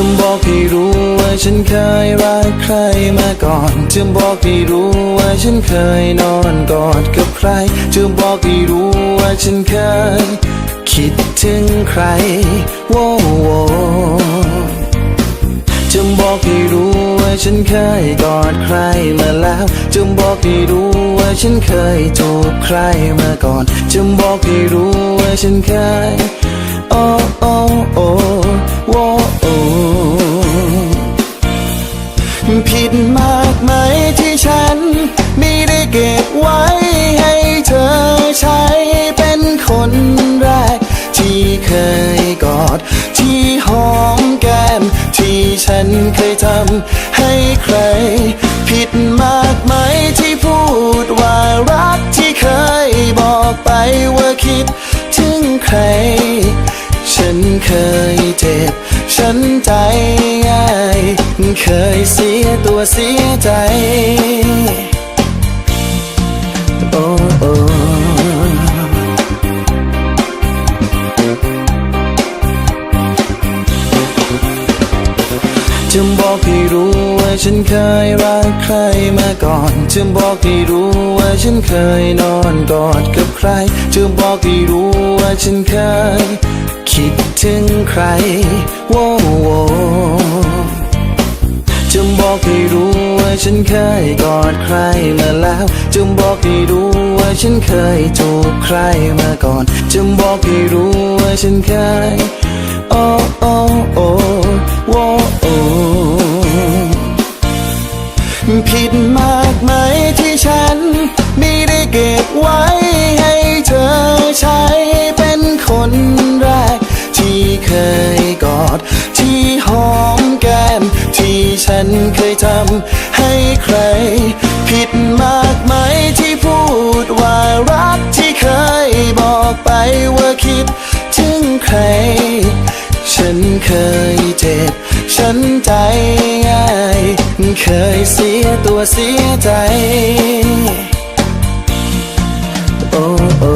จะบอกให้รู้ว่าฉันเคยรักใครมาก่อนจะบอกให้รู้ว่าฉันเคยนอนกอดกับใครจะบอกให้รู้ว่าฉันเคยคิดถึงใครโว้โวจะบอกให้รู้ว่าฉันเคยกอดใครมาแล้วจะบอกให้รู้ว่าฉันเคยจูบใครมาก่อนจะบอกให้รู้ว่าฉันเคยโอ้โอ้โอ้โว้โอ้ผิดมากไหมที่ฉันไม่ได้เก็บไว้ให้เธอใช้เป็นคนแรกที่เคยกอดที่หอมแก้มที่ฉันเคยทำให้ใครผิดมากไหมที่พูดว่ารักที่เคยบอกไปว่าคิดถึงใครฉันเคยเจ็บฉันใจง่ายเคยเสียตัวเสียใจโอ้โอ้จะบอกให้รู้ว่าฉันเคยรักใครมาก่อนจะบอกให้รู้ว่าฉันเคยนอนกอดกับใครจะบอกให้รู้ว่าฉันเคยคิดถึงใครโว้โวจะบอกให้รู้ว่าฉันเคยกอดใครมาแล้วจะบอกให้รู้ว่าฉันเคยจูบใครมาก่อนจะบอกให้รู้ว่าฉันเคยโอ้โอ้โอ้โว้โอ้ผิดมากไหมที่ฉันไม่ได้เก็บไว้ให้เธอใช้เป็นคนแรกที่เคยกอดที่หอมแก้มที่ฉันเคยทำให้ใครผิดมากไหมที่พูดว่ารักที่เคยบอกไปว่าคิดถึงใครฉันเคยเจ็บฉันใจง่ายเคยเสียตัวเสียใจโอ้โอ้